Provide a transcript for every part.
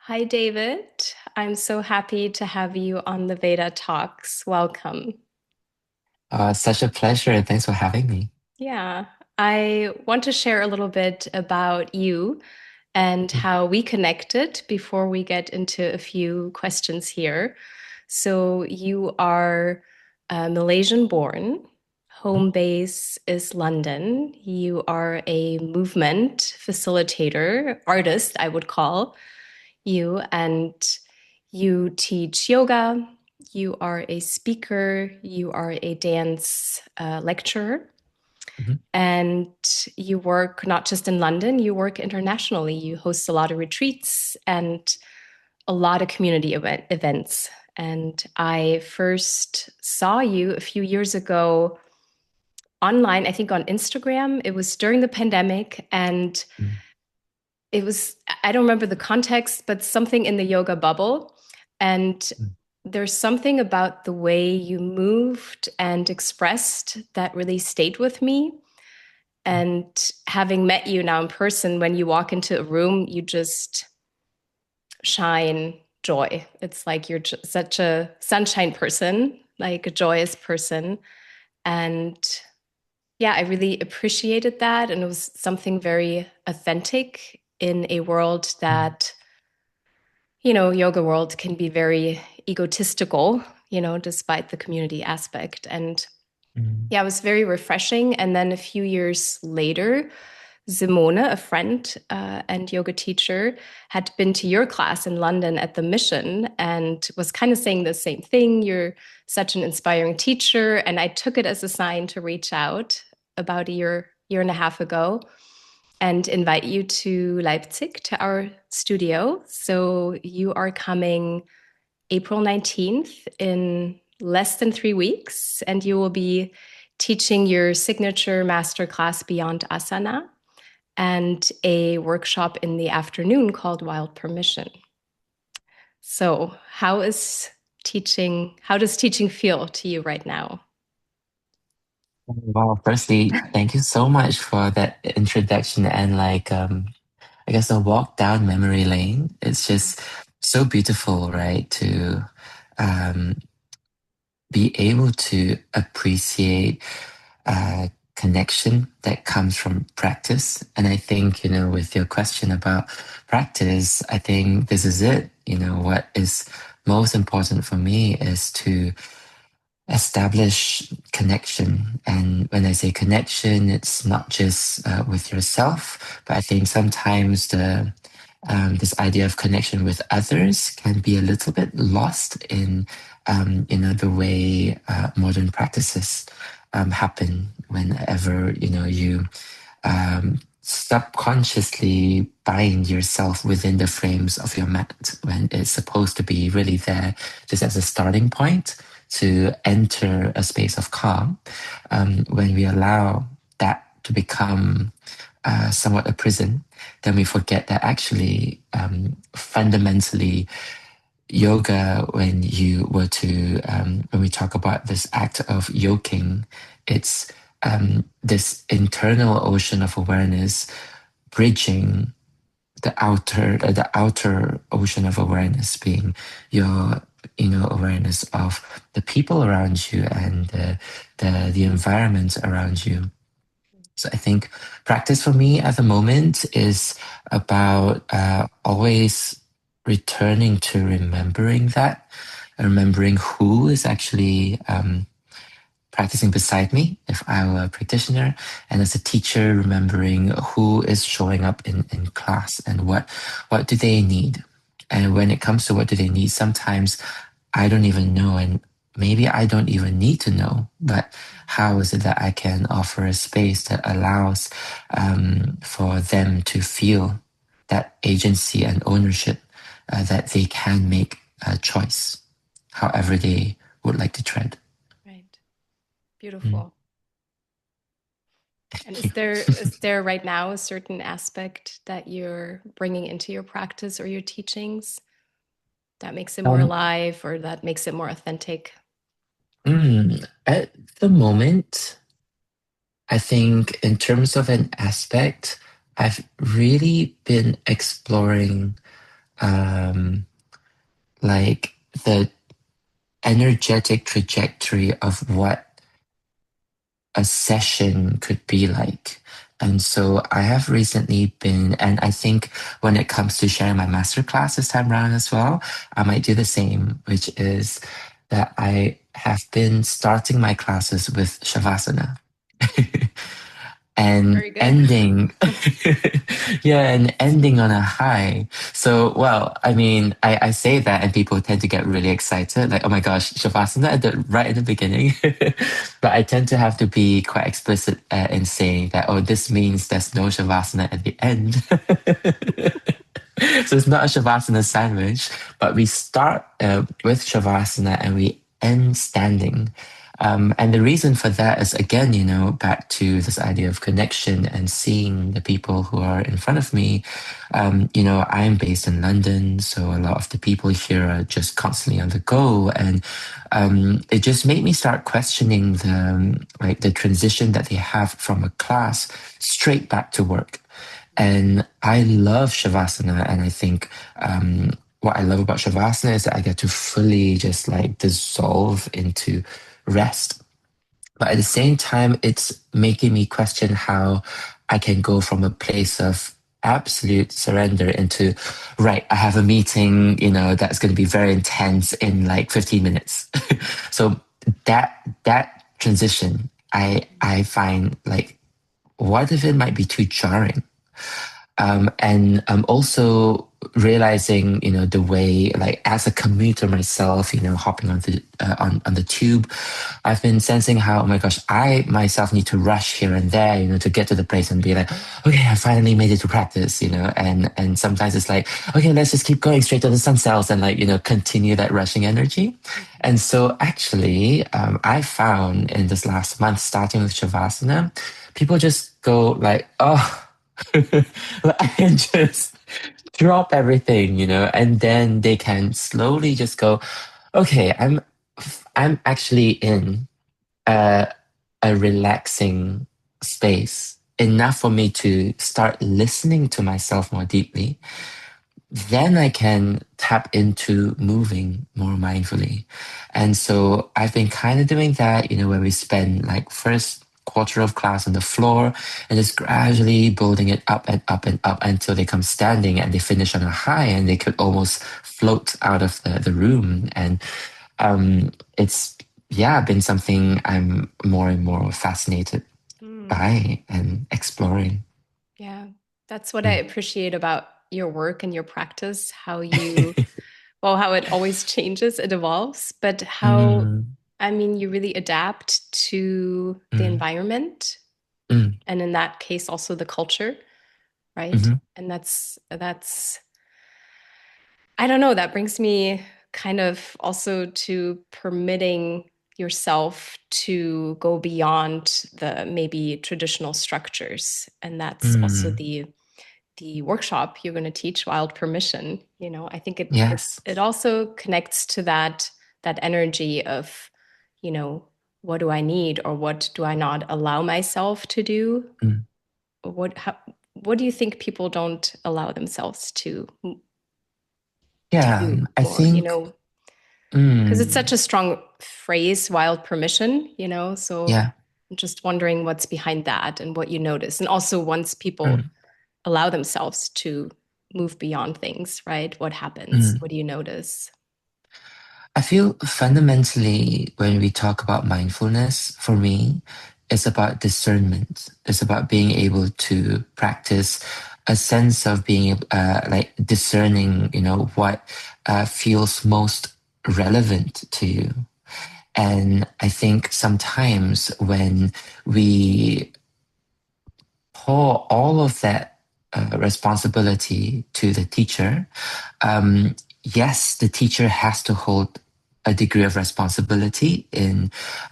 Hi, David. I'm so happy to have you on the Veda Talks. Welcome. Such a pleasure. Thanks for having me. Yeah, I want to share a little bit about you and how we connected before we get into a few questions here. So, you are Malaysian born, Mhm. home base is London. You are a movement facilitator, artist, I would call you, and you teach yoga. You are a speaker, you are a dance lecturer, Mhm. and you work not just in London, you work internationally. You host a lot of retreats and a lot of community events. And I first saw you a few years ago online, I think on Instagram. It was during the pandemic, and Mhm. it was, I don't remember the context, but something in the yoga bubble. And there's something about the way you moved and expressed that really stayed with me. And having met you now in person, when you walk into a room, you just shine joy. It's like you're such a sunshine person, like a joyous person. And yeah, I really appreciated that. And it was something very authentic in a world Mhm. that, yoga world can be very egotistical, despite the community aspect. And Mhm. yeah, it was very refreshing. And then a few years later, Simone, a friend and yoga teacher, had been to your class in London at the Mission and was kind of saying the same thing. You're such an inspiring teacher. And I took it as a sign to reach out about a year and a half ago and invite you to Leipzig to our studio. So you are coming April 19th in less than 3 weeks, and you will be teaching your signature masterclass Beyond Asana and a workshop in the afternoon called Wild Permission. So, how does teaching feel to you right now? Wow, firstly, thank you so much for that introduction and I guess a walk down memory lane. It's just so beautiful, right? To um be able to appreciate connection that comes from practice. And I think, with your question about practice, I think this is it. What is most important for me is to establish connection. And when I say connection, it's not just with yourself, but I think sometimes the this idea of connection with others can be a little bit lost in the way modern practices happen whenever you subconsciously bind yourself within the frames of your mat when it's supposed to be really there just as a starting point to enter a space of calm. When we allow that to become somewhat a prison, then we forget that actually, fundamentally, yoga, when we talk about this act of yoking, it's this internal ocean of awareness bridging the outer ocean of awareness being your awareness of the people around you and the environment around you. So I think practice for me at the moment is about always returning to remembering that, remembering who is actually practicing beside me if I were a practitioner, and as a teacher, remembering who is showing up in class and what do they need. And when it comes to what do they need, sometimes I don't even know, and maybe I don't even need to know, but how is it that I can offer a space that allows for them to feel that agency and ownership, that they can make a choice, however they would like to tread. Right. Mm. Beautiful. And Thank is you. there right now a certain aspect that you're bringing into your practice or your teachings that makes it more Um, alive or that makes it more authentic? at the moment, I think in terms of an aspect, I've really been exploring um, like the energetic trajectory of what a session could be like. And so I have recently been, and I think when it comes to sharing my masterclass this time around as well, I might do the same, which is that I have been starting my classes with Shavasana. And Very good. ending yeah, and ending on a high. So well, I mean, I say that and people tend to get really excited, like, oh my gosh, shavasana right at the beginning. But I tend to have to be quite explicit in saying that, oh, this means there's no shavasana at the end. So it's not a shavasana sandwich, but we start with shavasana and we end standing. And the reason for that is, again, back to this idea of connection and seeing the people who are in front of me. I'm based in London, so a lot of the people here are just constantly on the go. And it just made me start questioning the transition that they have from a class straight back to work. And I love Shavasana. And I think what I love about Shavasana is that I get to fully just like dissolve into rest. But at the same time, it's making me question how I can go from a place of absolute surrender into, right, I have a meeting, that's going to be very intense in like 15 minutes. So that transition, I find like, what if it might be too jarring? And I'm also realizing, the way, like as a commuter myself, hopping on the tube, I've been sensing how, oh my gosh, I myself need to rush here and there, to get to the place and be like, okay, I finally made it to practice, and sometimes it's like, okay, let's just keep going straight to the sun cells and like, continue that rushing energy. And so actually, I found in this last month, starting with Shavasana, people just go like, oh, I can just drop everything, and then they can slowly just go, okay, I'm actually in a, a relaxing space enough for me to start listening to myself more deeply. Then I can tap into moving more mindfully. And so I've been kind of doing that, where we spend like first quarter of class on the floor and just gradually building it up and up and up until they come standing and they finish on a high and they could almost float out of the room. And it's, yeah, been something I'm more and more fascinated Mm, by and exploring. yeah, that's what I Mm. appreciate about your work and your practice, how you, well, how it always changes, it evolves, but how, Mm, I mean, you really adapt to the mm, environment, mm, and in that case, also the culture, right? mhm, And that's I don't know, that brings me kind of also to permitting yourself to go beyond the maybe traditional structures. And that's also mm. the workshop you're going to teach, Wild Permission. I think Yes. it also connects to that energy of, you know, what do I need or what do I not allow myself to do? Mm. What do you think people don't allow themselves to Yeah, do I more, think, because it's such mm, a strong phrase, wild permission, so yeah, I'm just wondering what's behind that and what you notice. And also once people mm, allow themselves to move beyond things, right? What happens? mm. What do you notice? I feel fundamentally when we talk about mindfulness, for me, it's about discernment. It's about being able to practice a sense of being like discerning, what feels most relevant to you. And I think sometimes when we pour all of that responsibility to the teacher, yes, the teacher has to hold a degree of responsibility in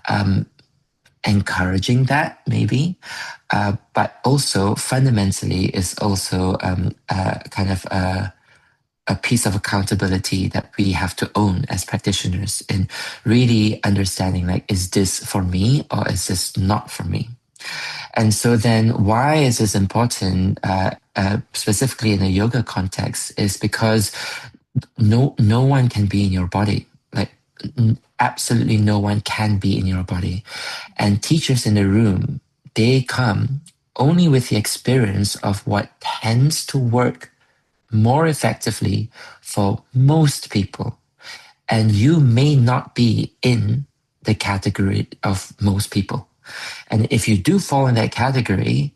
um, encouraging that, maybe, but also fundamentally is also kind of a piece of accountability that we have to own as practitioners in really understanding, like, is this for me or is this not for me? And so then why is this important? specifically in a yoga context, is because no one can be in your body. Like absolutely no one can be in your body. And teachers in the room, they come only with the experience of what tends to work more effectively for most people. And you may not be in the category of most people. And if you do fall in that category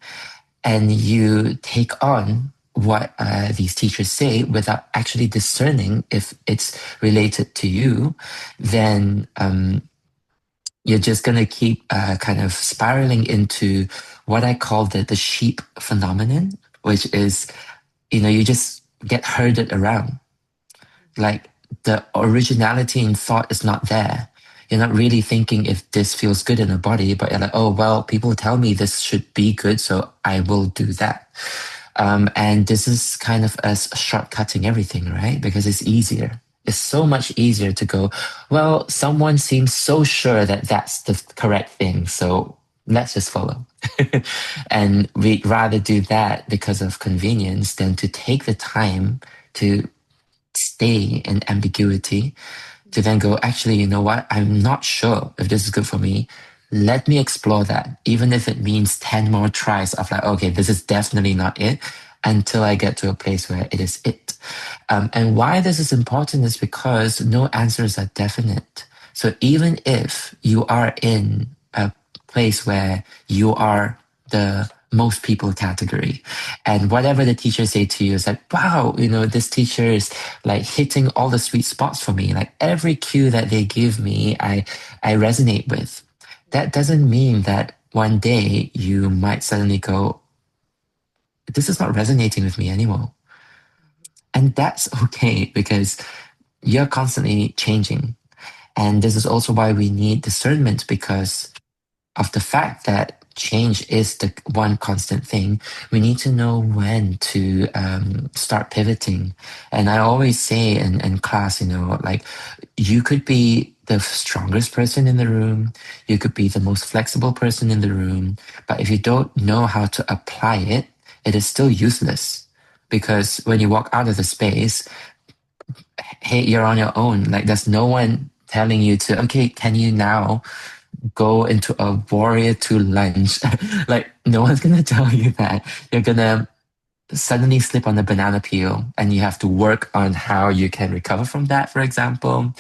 and you take on what these teachers say without actually discerning if it's related to you, then you're just going to keep kind of spiraling into what I call the sheep phenomenon, which is, you just get herded around. Like the originality in thought is not there. You're not really thinking if this feels good in the body, but you're like, oh, well, people tell me this should be good, so I will do that. And this is kind of us shortcutting everything, right? Because it's easier. It's so much easier to go, well, someone seems so sure that that's the correct thing, so let's just follow. And we'd rather do that because of convenience than to take the time to stay in ambiguity, to then go, actually, you know what? I'm not sure if this is good for me. Let me explore that, even if it means 10 more tries of like, okay, this is definitely not it, until I get to a place where it is it. And why this is important is because no answers are definite. So even if you are in a place where you are the most people category, and whatever the teachers say to you is like, wow, this teacher is like hitting all the sweet spots for me. Like every cue that they give me, I resonate with. That doesn't mean that one day you might suddenly go, this is not resonating with me anymore. And that's okay because you're constantly changing. And this is also why we need discernment, because of the fact that change is the one constant thing. We need to know when to start pivoting. And I always say in class, like you could be the strongest person in the room, you could be the most flexible person in the room, but if you don't know how to apply it, it is still useless. Because when you walk out of the space, hey, you're on your own. Like there's no one telling you to, okay, can you now go into a warrior to lunge? Like no one's gonna tell you that. You're gonna suddenly slip on the banana peel and you have to work on how you can recover from that, for example.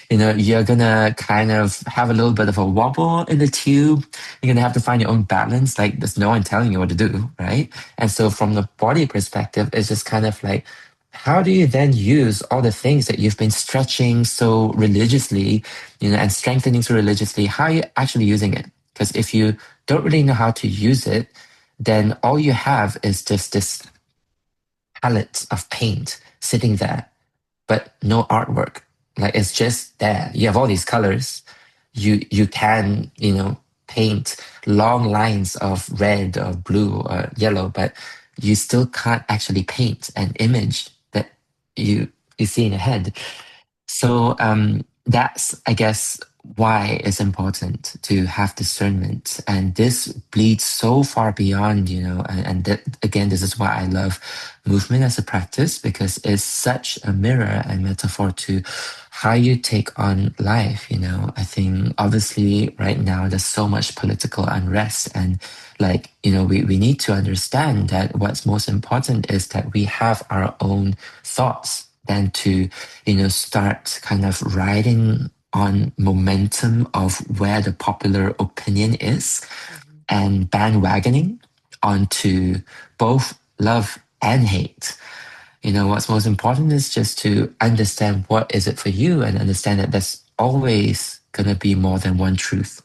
You're gonna kind of have a little bit of a wobble in the tube. You're gonna have to find your own balance. Like there's no one telling you what to do, right? And so from the body perspective, it's just kind of like, how do you then use all the things that you've been stretching so religiously, and strengthening so religiously? How are you actually using it? Because if you don't really know how to use it, then all you have is just this palette of paint sitting there, but no artwork. Like it's just there. You have all these colors. You can, paint long lines of red or blue or yellow, but you still can't actually paint an image that you see in your head. So that's, I guess, why it's important to have discernment. And this bleeds so far beyond, and that, again, this is why I love movement as a practice, because it's such a mirror and metaphor to how you take on life. I think obviously right now there's so much political unrest, and we need to understand that what's most important is that we have our own thoughts than to, start kind of riding on momentum of where the popular opinion is, and bandwagoning onto both love and hate. What's most important is just to understand what is it for you, and understand that there's always going to be more than one truth.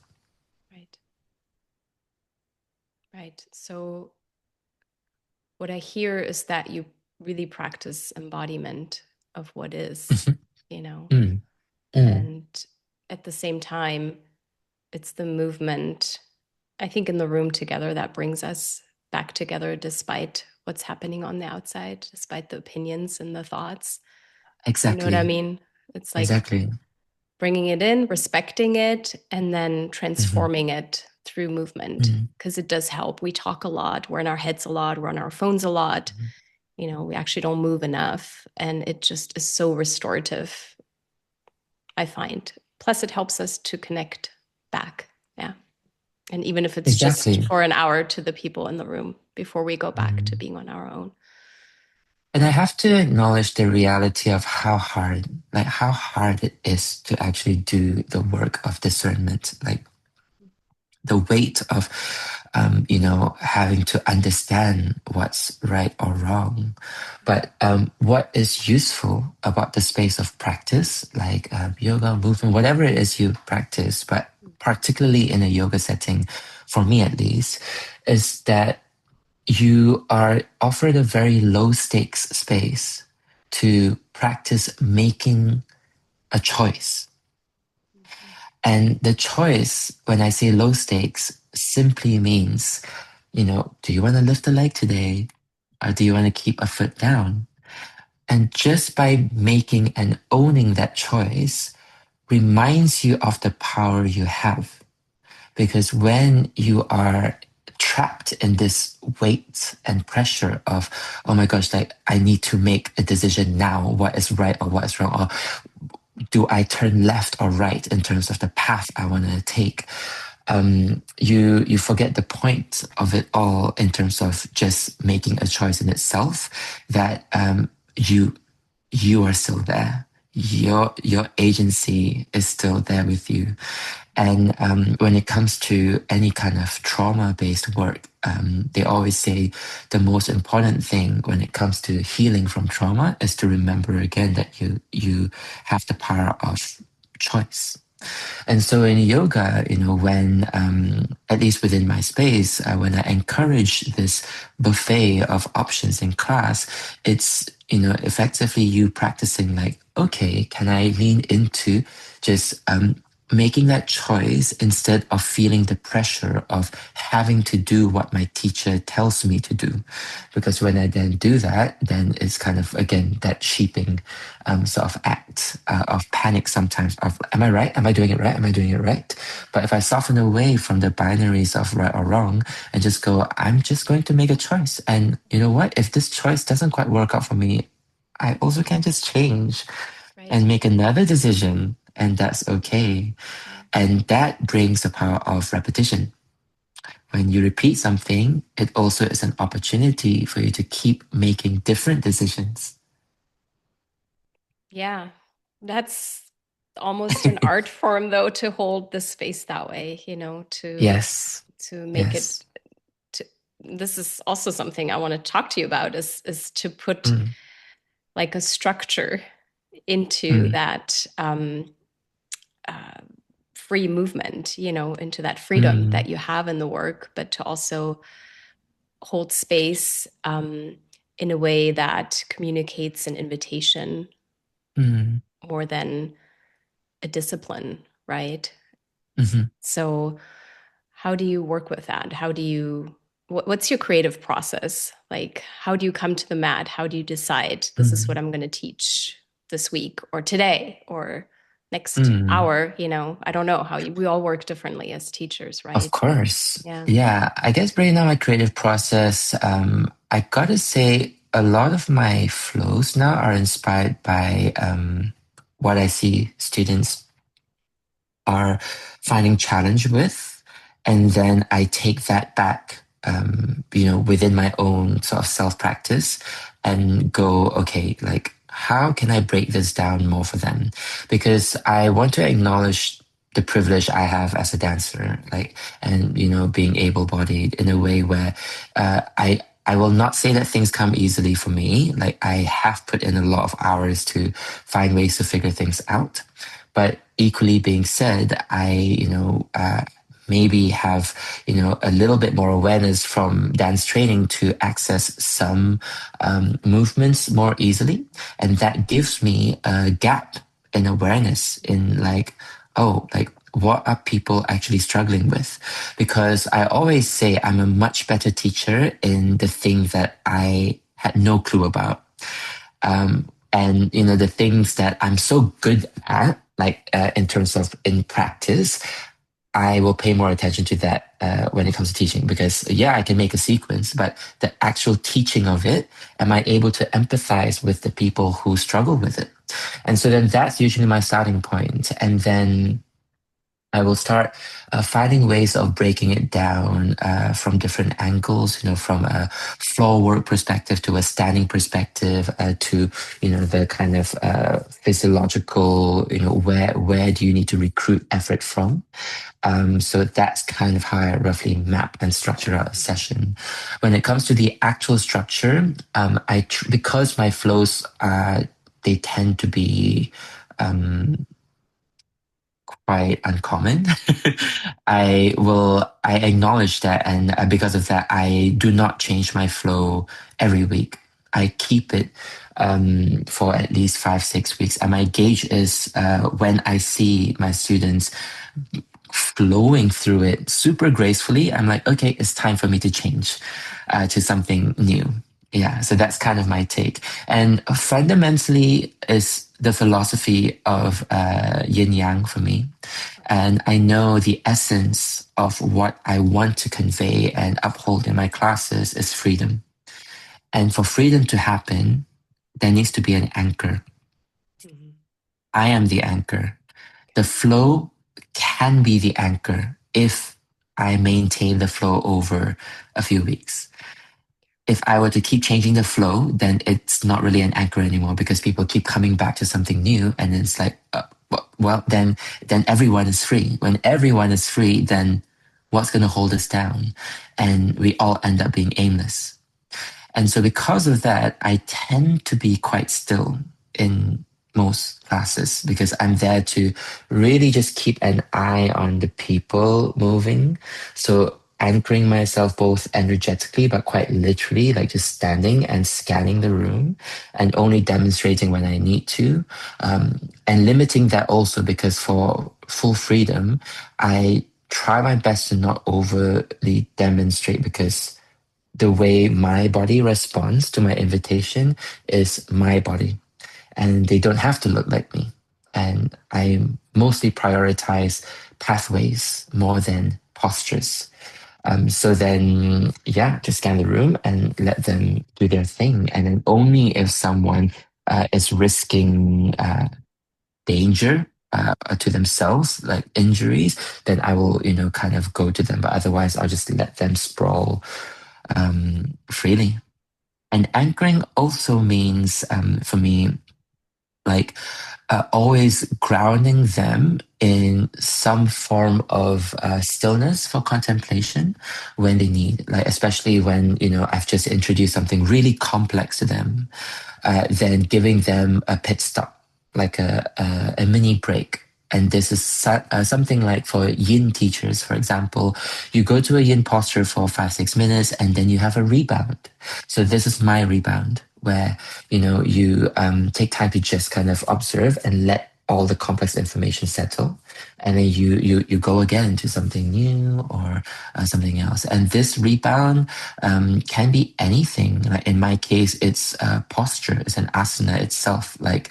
Right. Right. So what I hear is that you really practice embodiment of what is, you know, Mm, mm, and at the same time, it's the movement, I think, in the room together that brings us back together despite what's happening on the outside, despite the opinions and the thoughts. You know what I exactly. mean? It's like Exactly. bringing it in, respecting it, and then Mhm. transforming it through movement, Mm. because it does help. We talk a lot, we're in our heads a lot, we're on our phones a lot. We actually don't move enough, and it just is so restorative, I find. Plus, it helps us to connect back. Yeah. And even if it's just Exactly. for an hour, to the people in the room before we go back to Mm. being on our own. And I have to acknowledge the reality of how hard it is to actually do the work of discernment. Like the weight of, having to understand what's right or wrong. But what is useful about the space of practice, like yoga, movement, whatever it is you practice, but particularly in a yoga setting, for me at least, is that you are offered a very low stakes space to practice making a choice. And the choice, when I say low stakes, simply means, do you want to lift a leg today? Or do you want to keep a foot down? And just by making and owning that choice reminds you of the power you have. Because when you are trapped in this weight and pressure of, oh my gosh, like I need to make a decision now, what is right or what is wrong, or do I turn left or right in terms of the path I want to take? You forget the point of it all in terms of just making a choice in itself. That you are still there. Your agency is still there with you. And when it comes to any kind of trauma-based work, they always say the most important thing when it comes to healing from trauma is to remember again that you have the power of choice. And so in yoga, when, at least within my space, when I encourage this buffet of options in class, it's, effectively you practicing like, okay, can I lean into just making that choice instead of feeling the pressure of having to do what my teacher tells me to do? Because when I then do that, then it's kind of, again, that sheeping sort of act of panic sometimes of, am I right? Am I doing it right? Am I doing it right? But if I soften away from the binaries of right or wrong and just go, I'm just going to make a choice. And you know what? If this choice doesn't quite work out for me, I also can just change Right. and make another decision, and that's okay. Yeah. And that brings the power of repetition. When you repeat something, it also is an opportunity for you to keep making different decisions. Yeah. That's almost an art form, though, to hold the space that way, Yes, to make it yes. to this is also something I want to talk to you about, is to put Mm, like a structure into mm, that uh, free movement, into that freedom that mm, you have in the work, but to also hold space in a way that communicates an invitation mm, more than a discipline, right? mhm, So, how do you work with that? What's your creative process? Like, how do you come to the mat? How do you decide this is what mm, I'm going to teach this week or today or next mm. hour? I don't know we all work differently as teachers, Of right? course. Yeah. Yeah, I guess right now my creative process, I gotta say a lot of my flows now are inspired by what I see students are finding challenge with. And then I take that back, within my own sort of self practice and go, okay, like, how can I break this down more for them? Because I want to acknowledge the privilege I have as a dancer, like, and, being able bodied in a way where I will not say that things come easily for me. Like, I have put in a lot of hours to find ways to figure things out. But equally being said, I, maybe have, a little bit more awareness from dance training to access some movements more easily. And that gives me a gap in awareness in like, oh, like, what are people actually struggling with? Because I always say I'm a much better teacher in the things that I had no clue about. And the things that I'm so good at, like in terms of in practice, I will pay more attention to that when it comes to teaching because, yeah, I can make a sequence, but the actual teaching of it, am I able to empathize with the people who struggle with it? And so then that's usually my starting point. And then I will start finding ways of breaking it down from different angles, from a floor work perspective to a standing perspective to, the kind of physiological, where do you need to recruit effort from? So that's kind of how I roughly map and structure out a session. When it comes to the actual structure, because my flows they tend to be quite uncommon. I acknowledge that, and because of that, I do not change my flow every week. I keep it for at least 5, 6 weeks, and my gauge is when I see my students flowing through it super gracefully. I'm like, okay, it's time for me to change to something new. Yeah, so that's kind of my take. And fundamentally, is the philosophy of yin yang for me. And I know the essence of what I want to convey and uphold in my classes is freedom. And for freedom to happen, there needs to be an anchor. Mhm. I am the anchor. The flow can be the anchor if I maintain the flow over a few weeks. If I were to keep changing the flow, then it's not really an anchor anymore because people keep coming back to something new, and it's like, well, then everyone is free. When everyone is free, then what's going to hold us down? And we all end up being aimless. And so, because of that, I tend to be quite still in most classes because I'm there to really just keep an eye on the people moving. So, anchoring myself both energetically but quite literally, like just standing and scanning the room and only demonstrating when I need to. And limiting that also because for full freedom, I try my best to not overly demonstrate because the way my body responds to my invitation is my body, and they don't have to look like me. And I mostly prioritize pathways more than postures. So then, yeah, just scan the room and let them do their thing. And then only if someone is risking danger to themselves, like injuries, then I will, kind of go to them. But otherwise, I'll just let them sprawl freely. And anchoring also means, for me, like always grounding them in some form of stillness for contemplation when they need, like especially when I've just introduced something really complex to them, then giving them a pit stop, like a mini break. And this is something like for yin teachers, for example, you go to a yin posture for 5, 6 minutes and then you have a rebound. So this is my rebound where, you take time to just kind of observe and let all the complex information settle. And then you go again to something new or something else. And this rebound can be anything. Like in my case, it's posture, it's an asana itself. Like,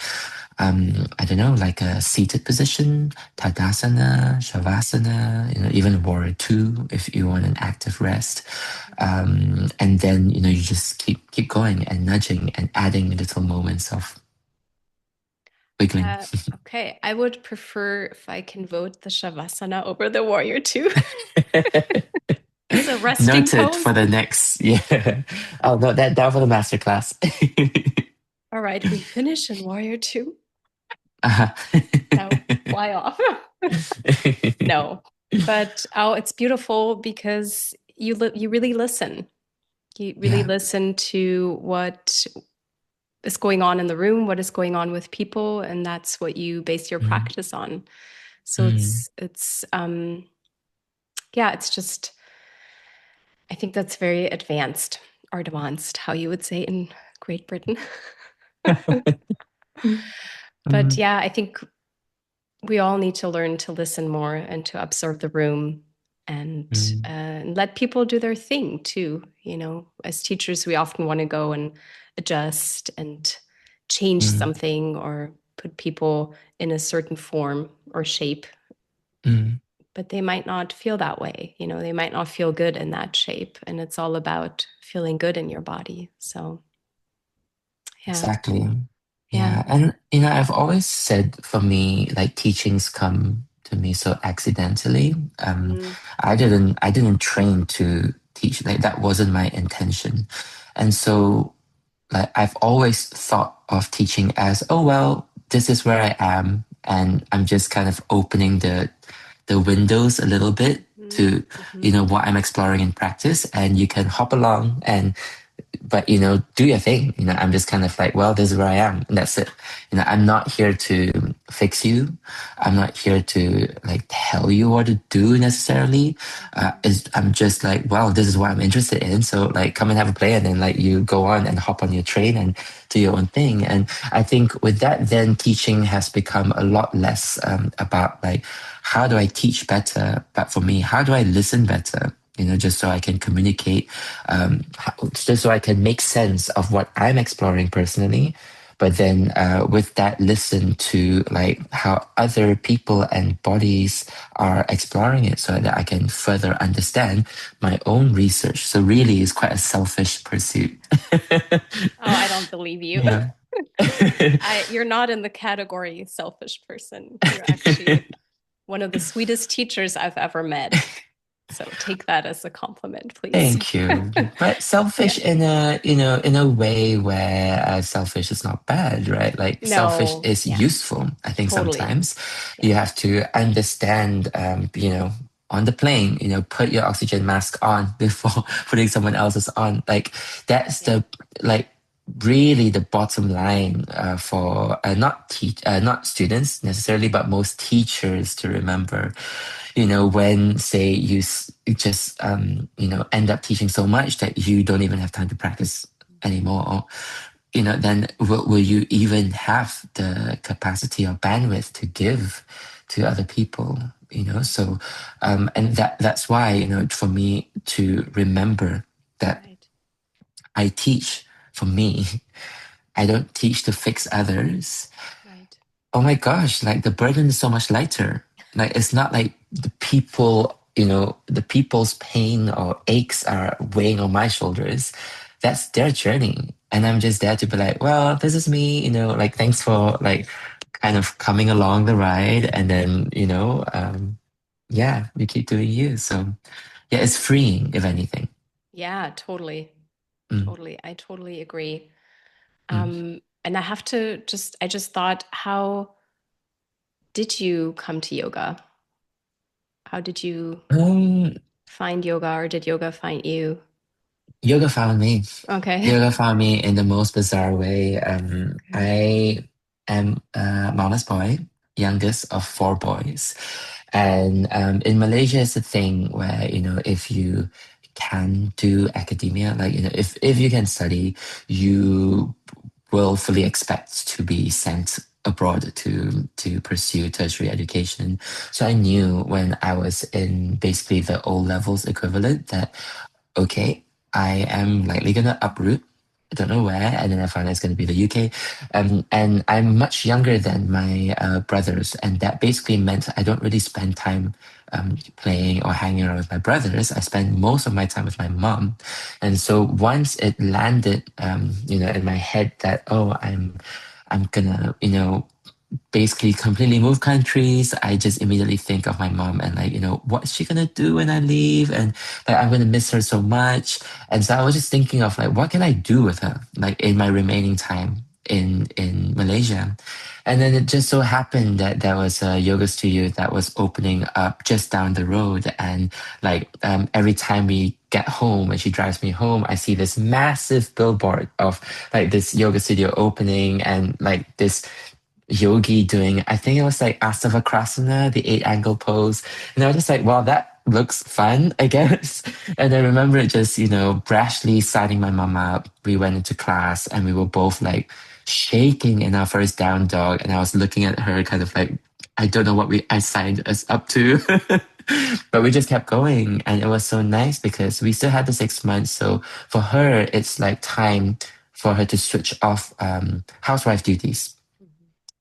I don't know, like a seated position, Tadasana, Shavasana, even Warrior Two if you want an active rest. And then, you just keep going and nudging and adding little moments of wiggling. Okay, I would prefer if I can vote the Shavasana over the Warrior Two. It's a resting Noted pose. for the next, yeah. I'll note that down for the masterclass. All right, we finish in Warrior Two. uh-huh. Now fly off. No, but it's beautiful because you really listen. You really Yeah. listen to what is going on in the room, what is going on with people, and that's what you base your Mm, practice on. So mm, yeah, it's just I think that's very advanced or advanced, how you would say in Great Britain. But mm, yeah, I think we all need to learn to listen more and to observe the room mm, and let people do their thing too. As teachers, we often want to go and adjust and change mm, something or put people in a certain form or shape. mm. but they might not feel that way. You know, they might not feel good in that shape. And it's all about feeling good in your body. So, yeah, Exactly. yeah. Yeah. And, I've always said for me, like teachings come to me so accidentally. Mm, I didn't train to teach. Like that wasn't my intention. And so like I've always thought of teaching as, oh well, this is where I am, and I'm just kind of opening the windows a little bit mm, to, mhm, what I'm exploring in practice, and you can hop along and but do your thing. I'm just kind of like, well, this is where I am, and that's it. I'm not here to fix you. I'm not here to like tell you what to do necessarily. mhm. I'm just like, well, this is what I'm interested in, so like come and have a play, and then like you go on and hop on your train and do your own thing. And I think with that, then teaching has become a lot less about like, how do I teach better, but for me, how do I listen better, just so I can communicate, just so I can make sense of what I'm exploring personally. But then with that, listen to like how other people and bodies are exploring it so that I can further understand my own research. So really it's quite a selfish pursuit. Oh, I don't believe you. Yeah. You're not in the category selfish person. You're actually one of the sweetest teachers I've ever met. So take that as a compliment, please. Thank you. But Yeah. selfish in a, in a way where selfish is not bad, right? Like selfish No, is yeah, useful. I think totally. sometimes you Yeah. have to understand, on the plane, put your oxygen mask on before putting someone else's on. Like that's Yeah. like really the bottom line for not students necessarily, but most teachers to remember. When say you just end up teaching so much that you don't even have time to practice anymore, then will you even have the capacity or bandwidth to give to other people? So and that's why, for me to remember that Right. I teach for me. I don't teach to fix others. Right. Oh my gosh, like the burden is so much lighter. Like it's not like the people's pain or aches are weighing on my shoulders. That's their journey. And I'm just there to be like, well, this is me, like thanks for like kind of coming along the ride. And then, yeah, you keep doing you. So yeah, it's freeing, if anything. Yeah, totally. Mm, Totally. I totally agree. mm. And I have to I just thought, how did you come to yoga? How did you Um, find yoga, or did yoga find you? yoga found me. Okay. Yoga found me in the most bizarre way. Okay. I am mama's boy, youngest of four boys. And in Malaysia, it's a thing where, if you can do academia, like, if you can study, you will fully expect to be sent abroad to pursue tertiary education. So I knew when I was in basically the O levels equivalent that okay, I am likely gonna uproot. I don't know where, and then I find out it's gonna be the UK. And I'm much younger than my brothers, and that basically meant I don't really spend time playing or hanging around with my brothers. I spend most of my time with my mom, and so once it landed, in my head that I'm gonna, basically completely move countries, I just immediately think of my mom and like, what's she gonna do when I leave? And like I'm gonna miss her so much. And so I was just thinking of like, what can I do with her? Like in my remaining time in Malaysia. And then it just so happened that there was a yoga studio that was opening up just down the road. And like every time we get home and she drives me home, I see this massive billboard of like this yoga studio opening and like this yogi doing, I think it was like Asavakrasana, the eight angle pose. And I was just like, wow, that looks fun, I guess. And I remember it just, brashly signing my mom up. We went into class and we were both like shaking in our first down dog. And I was looking at her kind of like, I don't know what I signed us up to. But we just kept going. And it was so nice because we still had the 6 months. So for her, it's like time for her to switch off housewife duties.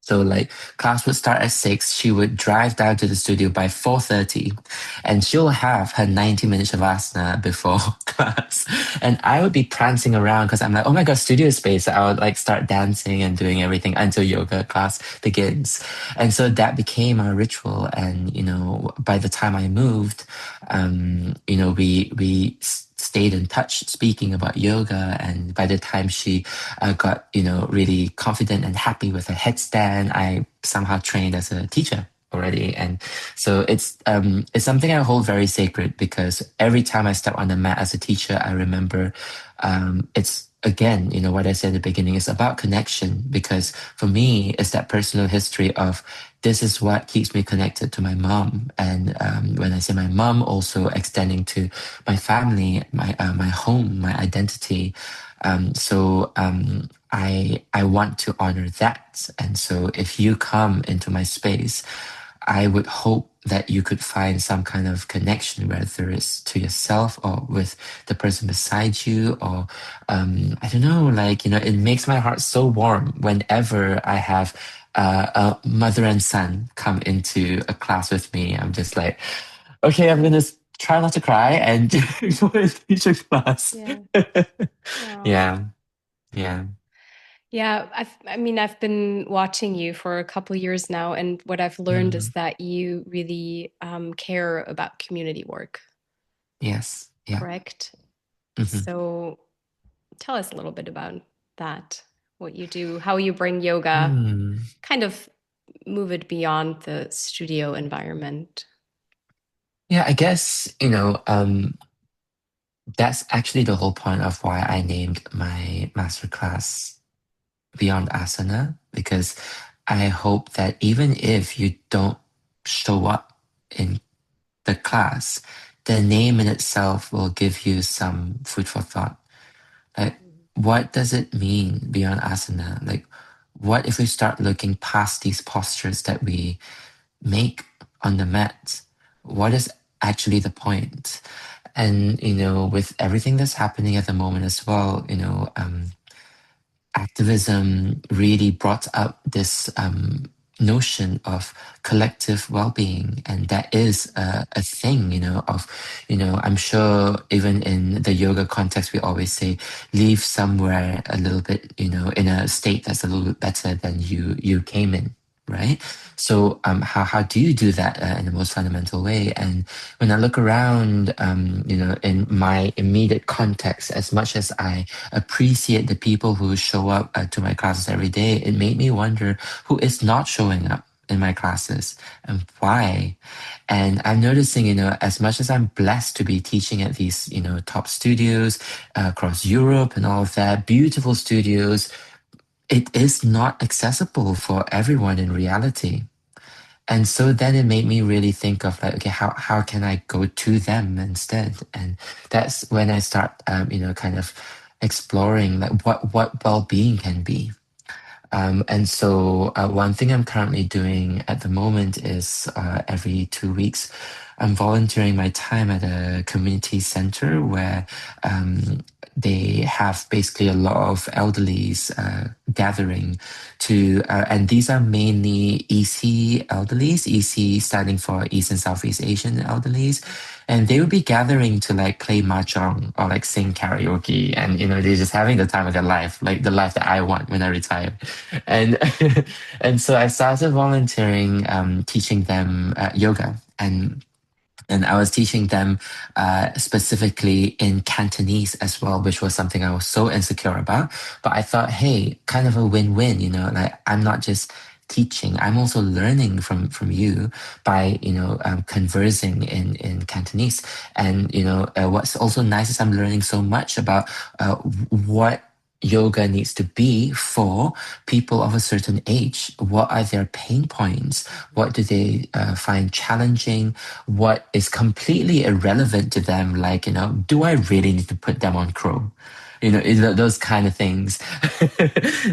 So like class would start at 6. She would drive down to the studio by 4:30 and she'll have her 90 minutes Shavasana before class. And I would be prancing around because I'm like, oh my God, studio space. I would like start dancing and doing everything until yoga class begins. And so that became our ritual. And, by the time I moved, we stayed in touch speaking about yoga. And by the time she got, really confident and happy with her headstand, I somehow trained as a teacher already. And so it's something I hold very sacred because every time I step on the mat as a teacher, I remember it's again, what I said in the beginning is about connection because for me, it's that personal history of this is what keeps me connected to my mom. And when I say my mom, also extending to my family, my home, my identity. I want to honor that. And so if you come into my space, I would hope that you could find some kind of connection, whether it's to yourself or with the person beside you, or I don't know, like, it makes my heart so warm whenever I have a mother and son come into a class with me. I'm just like, okay, I'm gonna try not to cry and go and teach a class. Yeah. Oh. Yeah, yeah. Yeah, I've been watching you for a couple years now, and what I've learned is Mm, that you really care about community work, yes, yeah. correct? Hmm. So tell us a little bit about that, what you do, how you bring yoga, Hmm. kind of move it beyond the studio environment. Yeah, I guess, that's actually the whole point of why I named my masterclass Beyond Asana, because I hope that even if you don't show up in the class, the name in itself will give you some food for thought. Like, what does it mean beyond asana? Like, what if we start looking past these postures that we make on the mat? What is actually the point? And, with everything that's happening at the moment as well, activism really brought up this notion of collective well-being, and that is a thing, I'm sure even in the yoga context we always say leave somewhere a little bit, in a state that's a little bit better than you came in, right? So how do you do that in the most fundamental way? And when I look around, in my immediate context, as much as I appreciate the people who show up to my classes every day, it made me wonder who is not showing up in my classes and why. And I'm noticing, as much as I'm blessed to be teaching at these, top studios across Europe and all of that, beautiful studios, it is not accessible for everyone in reality. And so then it made me really think of like, okay, how can I go to them instead? And that's when I start, kind of exploring like what well-being can be. And so one thing I'm currently doing at the moment is every 2 weeks, I'm volunteering my time at a community center where they have basically a lot of elderlies gathering and these are mainly EC elderlies, EC standing for East and Southeast Asian elderlies. And they would be gathering to like play mahjong or like sing karaoke. And, they're just having the time of their life, like the life that I want when I retire. And and so I started volunteering, teaching them yoga, and I was teaching them specifically in Cantonese as well, which was something I was so insecure about. But I thought, hey, kind of a win-win, like I'm not just teaching, I'm also learning from you by, conversing in Cantonese. And, what's also nice is I'm learning so much about what yoga needs to be for people of a certain age. What are their pain points? What do they find challenging? What is completely irrelevant to them, like, do I really need to put them on crow? Those kind of things.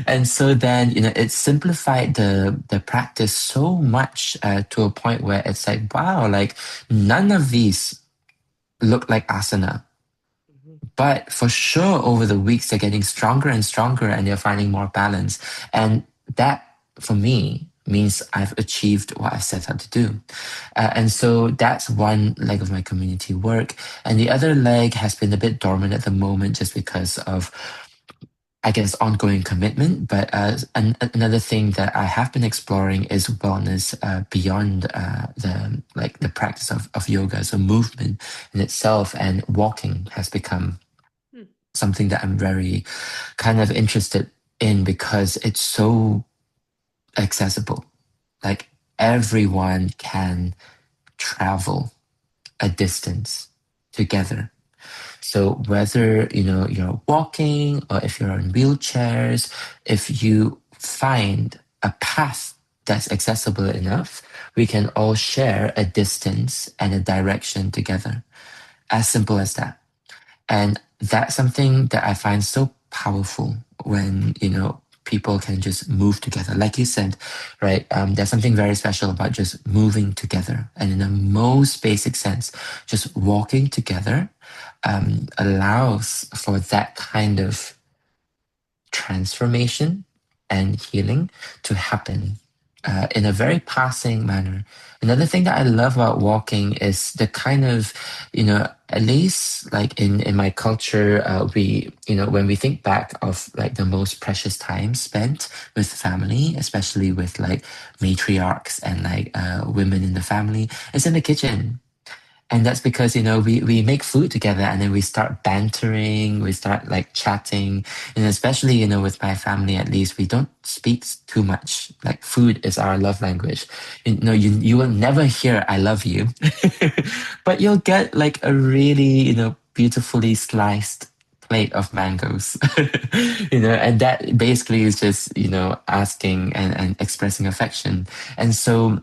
And so then, it simplified the practice so much to a point where it's like, wow, like none of these look like asana. But for sure, over the weeks, they're getting stronger and stronger and they're finding more balance. And that, for me, means I've achieved what I've set out to do. And so that's one leg of my community work. And the other leg has been a bit dormant at the moment just because of, I guess, ongoing commitment. But another thing that I have been exploring is wellness beyond the practice of yoga. So movement in itself and walking has become Hmm. something that I'm very kind of interested in because it's so accessible. Like everyone can travel a distance together. So whether you're walking or if you're on wheelchairs, if you find a path that's accessible enough, we can all share a distance and a direction together. As simple as that. And that's something that I find so powerful when, people can just move together. Like you said, right? There's something very special about just moving together. And in the most basic sense, just walking together allows for that kind of transformation and healing to happen in a very passing manner. Another thing that I love about walking is the kind of, at least like in my culture, when we think back of like the most precious time spent with family, especially with like matriarchs and like women in the family, it's in the kitchen. And that's because, we make food together and then we start bantering, we start like chatting. And especially, with my family, at least, we don't speak too much. Like food is our love language. You will never hear I love you, but you'll get like a really, beautifully sliced plate of mangoes, and that basically is just, asking and expressing affection. And so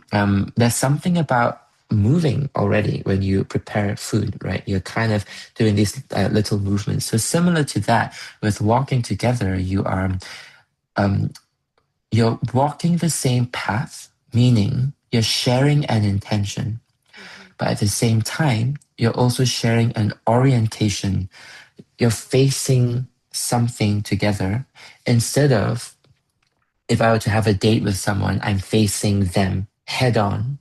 there's something about moving already when you prepare food, right? You're kind of doing these little movements. So similar to that, with walking together, um, you're walking the same path, meaning you're sharing an intention, Mhm. but at the same time, you're also sharing an orientation. You're facing something together instead of if I were to have a date with someone, I'm facing them head on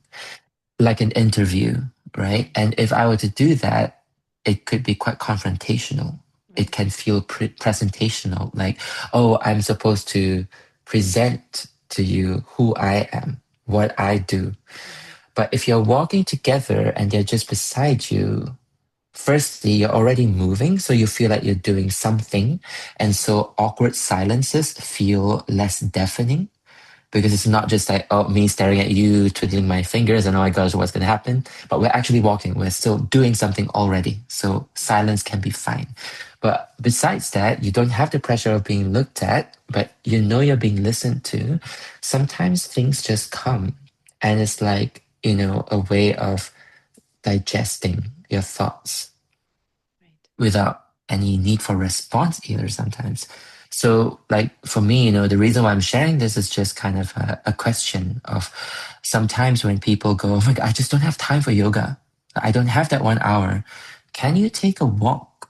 like an interview, right? And if I were to do that, it could be quite confrontational. It Right. can feel presentational, like, oh, I'm supposed to present to you who I am, what I do. Mhm. But if you're walking together and they're just beside you, firstly, you're already moving, so you feel like you're doing something. And so awkward silences feel less deafening because it's not just like, oh, me staring at you, twiddling my fingers, and oh my gosh, what's going to happen? But we're actually walking. We're still doing something already. So silence can be fine. But besides that, you don't have the pressure of being looked at, but you know you're being listened to. Sometimes things just come. And it's like, a way of digesting your thoughts Right. without any need for response either sometimes. So, like for me, the reason why I'm sharing this is just kind of a question of sometimes when people go, oh my God, I just don't have time for yoga. I don't have that 1 hour. Can you take a walk?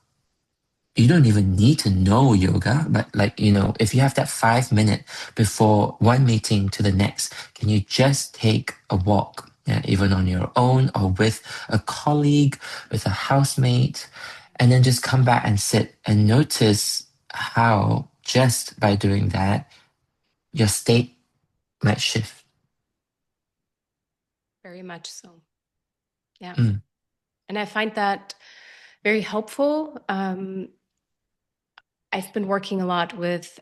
You don't even need to know yoga, but like, if you have that 5 minute before one meeting to the next, can you just take a walk? Yeah, even on your own or with a colleague, with a housemate, and then just come back and sit and notice how just by doing that, your state might shift. Very much so. Yeah. Mm, And I find that very helpful. I've been working a lot with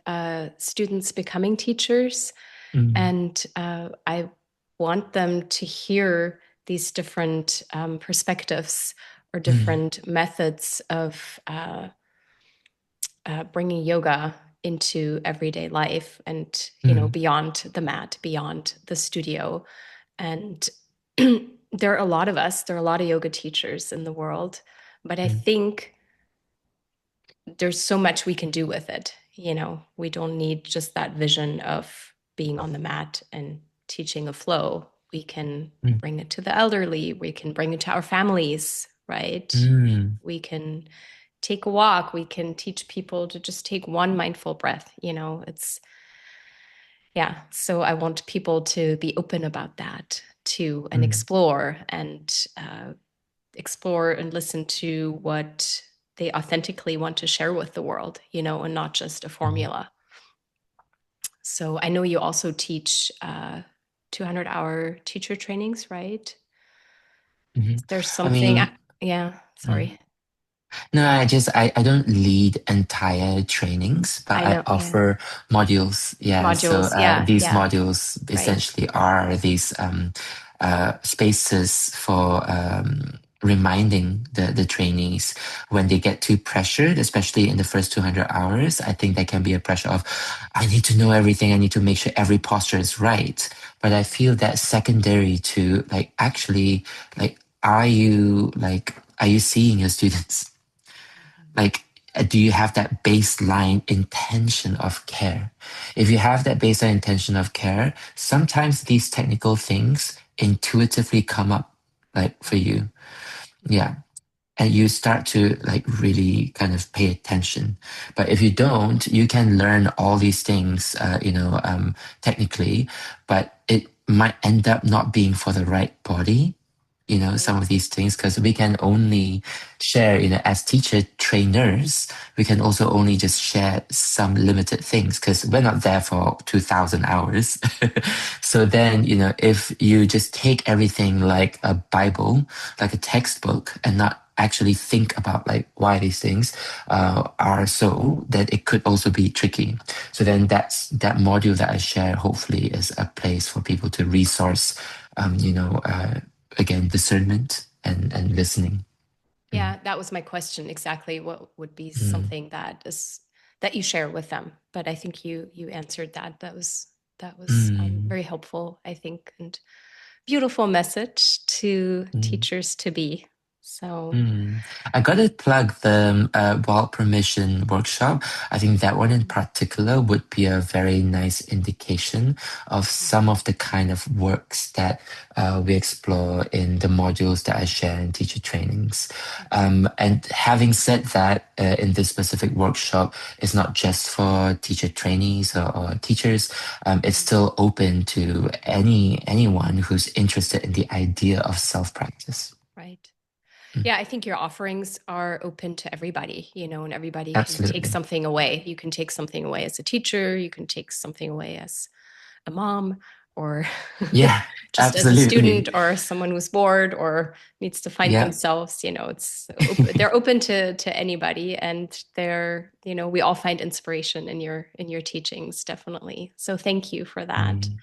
students becoming teachers, mm, and I want them to hear these different perspectives or mm, different methods of bringing yoga into everyday life and mm, beyond the mat, beyond the studio. And there are a lot of us, there are a lot of yoga teachers in the world, but I mm, think there's so much we can do with it. We don't need just that vision of being on the mat and teaching a flow. We can mm, bring it to the elderly, we can bring it to our families, right? mm, We can take a walk, we can teach people to just take one mindful breath. It's Yeah. So I want people to be open about that too, and Mm, explore and listen to what they authentically want to share with the world, and not just a mm, formula. So I know you also teach 200-hour teacher trainings, right? mhm. There's I something, mean, yeah, mm. sorry. No, I don't lead entire trainings, but I I know, yeah. offer modules. Yeah, so Modules, yeah, these yeah, modules right. essentially are these spaces for reminding the trainees when they get too pressured, especially in the first 200 hours. I think there can be a pressure of, I need to know everything. I need to make sure every posture is right. But I feel that secondary to like actually like, are you seeing your students? Like, do you have that baseline intention of care? If you have that baseline intention of care, sometimes these technical things intuitively come up like for you. Yeah. And you start to like really kind of pay attention. But if you don't, you can learn all these things, technically, but it might end up not being for the right body, some of Right. these things, because we can only share, as teacher trainers, we can also only just share some limited things because we're not there for 2000 hours. So then, if you just take everything like a Bible, like a textbook, and not actually think about like why these things are so, that it could also be tricky. So then that module that I share hopefully is a place for people to resource, um, you know, uh, again, discernment and listening. Mm, Yeah, that was my question exactly. What would be mm, something that you share with them? But I think you answered that. That was mm, very helpful, I think, and beautiful message to mm. teachers to be. So I got to plug the Wild Permission workshop. I think that one in particular would be a very nice indication of some of the kind of works that we explore in the modules that I share in teacher trainings. And having said that, in this specific workshop, it's not just for teacher trainees or teachers. It's still open to anyone who's interested in the idea of self practice. right. Yeah, I think your offerings are open to everybody, and everybody can take Absolutely. something away. You can take something away as a teacher, you can take something away as a mom, or Yeah, just as a absolutely. student, or someone who's bored or needs to find Yeah. themselves. They're open to anybody, and we all find inspiration in your teachings, definitely. So thank you for that. Mm,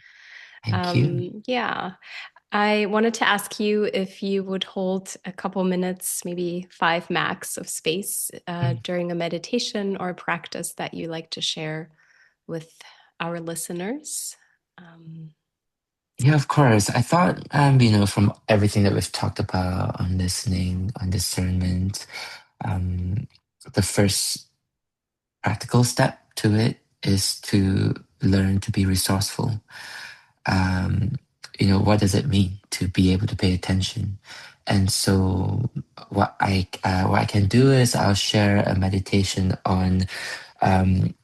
thank you. Yeah. I wanted to ask you if you would hold a couple minutes, maybe 5 max of space Mm. during a meditation or a practice that you like to share with our listeners. Um, Yeah, of course. I thought, from everything that we've talked about on listening, on discernment, um, the first practical step to it is to learn to be resourceful. Um, what does it mean to be able to pay attention? And so, what I can do is I'll share a meditation on um,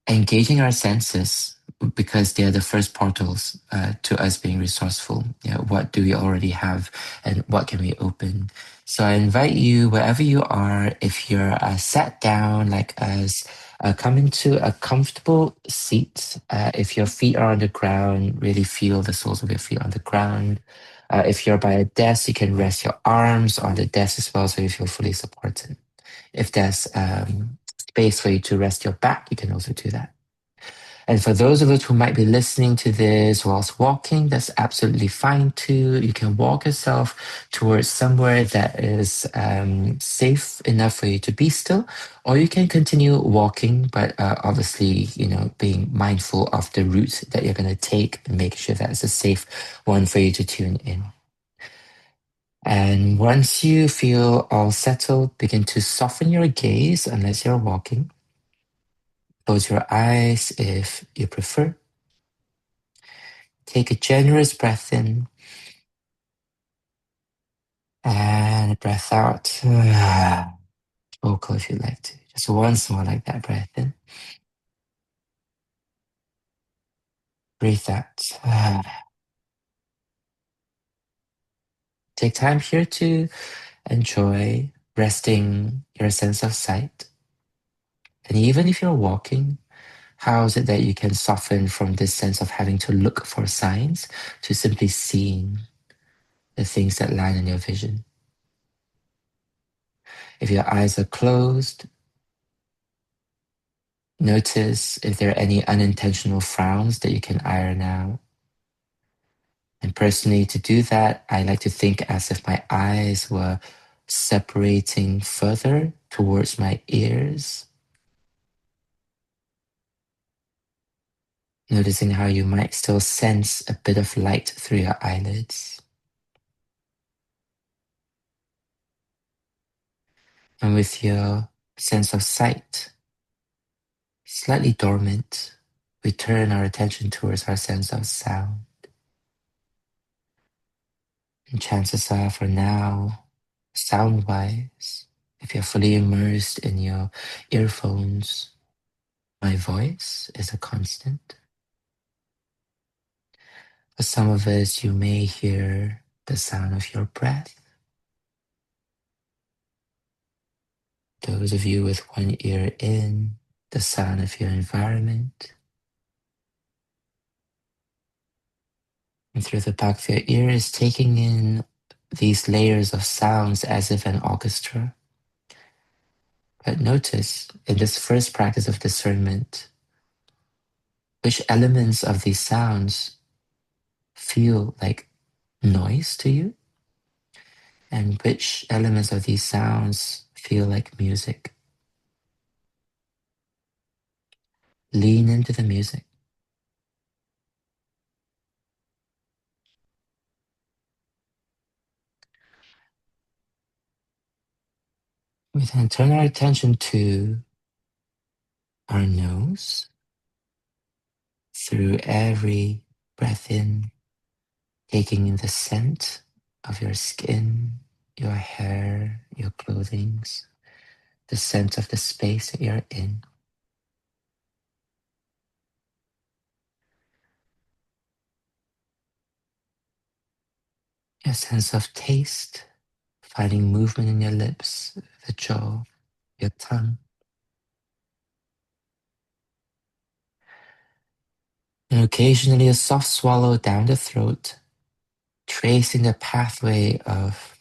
engaging our senses because they are the first portals to us being resourceful. What do we already have and what can we open? So I invite you, wherever you are, if you're sat down like us, come into a comfortable seat. If your feet are on the ground, really feel the soles of your feet on the ground. If you're by a desk, you can rest your arms on the desk as well so you feel fully supported. If there's space for you to rest your back, you can also do that. And for those of us who might be listening to this whilst walking, that's absolutely fine too. You can walk yourself towards somewhere that is safe enough for you to be still, or you can continue walking, but obviously, being mindful of the route that you're going to take and make sure that it's a safe one for you to tune in. And once you feel all settled, begin to soften your gaze unless you're walking. Close your eyes if you prefer. Take a generous breath in and a breath out. Vocal if you like to. Just once more like that breath in Breathe out. Take time here to enjoy resting your sense of sight. And even if you're walking, how is it that you can soften from this sense of having to look for signs to simply seeing the things that lie in your vision? If your eyes are closed, notice if there are any unintentional frowns that you can iron out. And personally, to do that, I like to think as if my eyes were separating further towards my ears, noticing how you might still sense a bit of light through your eyelids. And with your sense of sight slightly dormant, we turn our attention towards our sense of sound. And chances are, for now, sound-wise, if you're fully immersed in your earphones, my voice is a constant. For some of us, you may hear the sound of your breath. Those of you with one ear in, the sound of your environment. And through the back of your ears, taking in these layers of sounds as if an orchestra. But notice, in this first practice of discernment, which elements of these sounds feel like noise to you, and which elements of these sounds feel like music. Lean into the music. We then turn our attention to our nose. Through every breath in, taking in the scent of your skin, your hair, your clothing, the scent of the space that you're in. Your sense of taste, finding movement in your lips, the jaw, your tongue. And occasionally a soft swallow down the throat, tracing the pathway of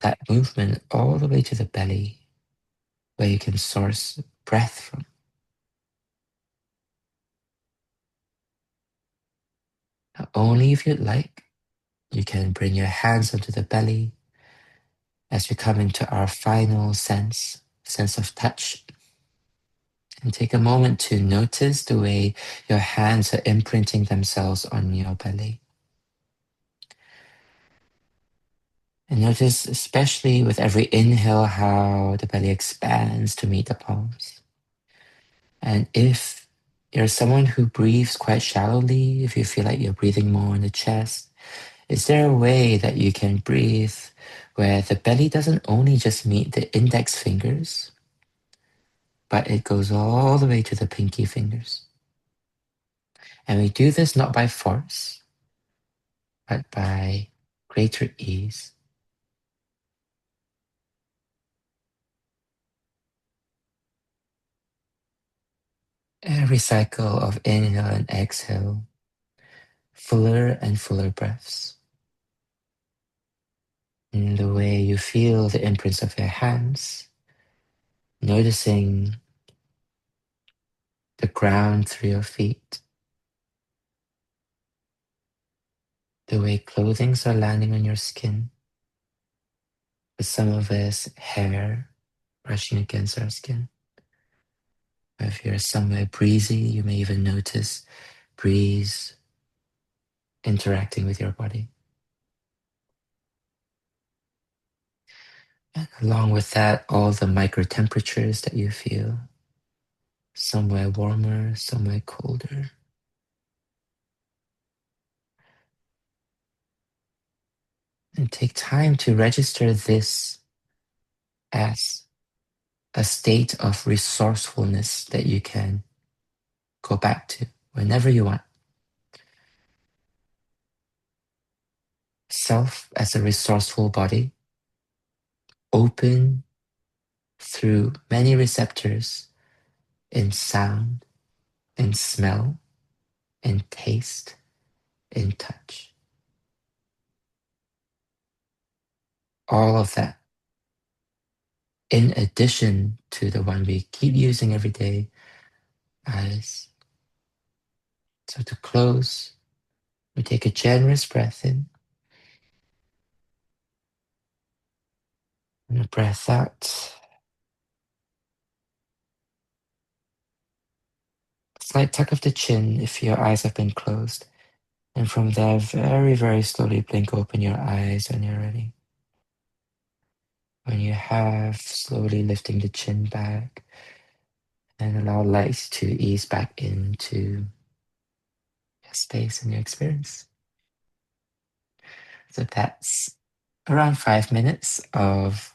that movement all the way to the belly, where you can source breath from. Now, only if you'd like, you can bring your hands onto the belly as we come into our final sense of touch. And take a moment to notice the way your hands are imprinting themselves on your belly. And notice, especially with every inhale, how the belly expands to meet the palms. And if you're someone who breathes quite shallowly, if you feel like you're breathing more in the chest, is there a way that you can breathe where the belly doesn't only just meet the index fingers, but it goes all the way to the pinky fingers? And we do this not by force, but by greater ease. Every cycle of inhale and exhale, fuller and fuller breaths. And the way you feel the imprints of your hands, noticing the ground through your feet, the way clothings are landing on your skin, with some of us hair brushing against our skin. If you're somewhere breezy, you may even notice breeze interacting with your body. And along with that, all the micro temperatures that you feel, somewhere warmer, somewhere colder. And take time to register this as a state of resourcefulness that you can go back to whenever you want. itself as a resourceful body, open through many receptors in sound, in smell, in taste, in touch. All of that, in addition to the one we keep using every day, eyes. So to close, we take a generous breath in and a breath out. A slight tuck of the chin if your eyes have been closed. And from there, very, very slowly blink open your eyes when you're ready. When you have, slowly lifting the chin back and allow light to ease back into your space and your experience. So that's around 5 minutes of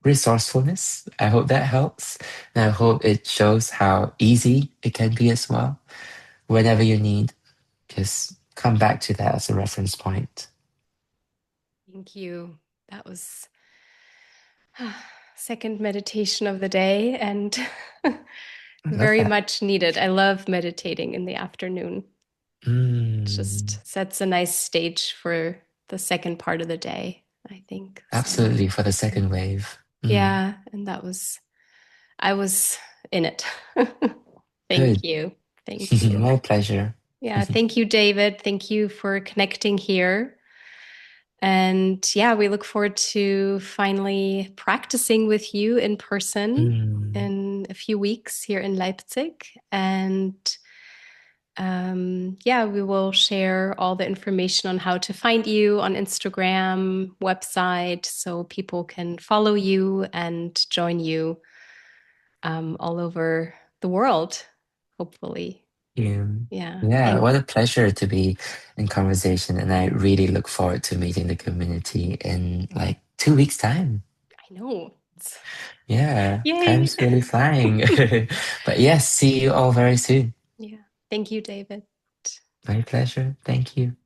resourcefulness. I hope that helps. And I hope it shows how easy it can be as well. Whenever you need, just come back to that as a reference point. Thank you. That was second meditation of the day and I love very that. much needed. I love meditating in the afternoon. Mm, Just sets a nice stage for the second part of the day, I think. So, absolutely, for the second wave. Mm, yeah, and I was in it. Thank good. you. Thank you. My pleasure. Yeah, thank you, David. Thank you for connecting here. And yeah, we look forward to finally practicing with you in person Mm, in a few weeks here in Leipzig. And yeah, we will share all the information on how to find you on Instagram, website, so people can follow you and join you all over the world, hopefully. you. Yeah. Yeah, what a pleasure to be in conversation. And I really look forward to meeting the community in like 2 weeks' time. I know. Yeah, Yay. time's really flying. But yes, see you all very soon. Yeah. Thank you, David. My pleasure. Thank you.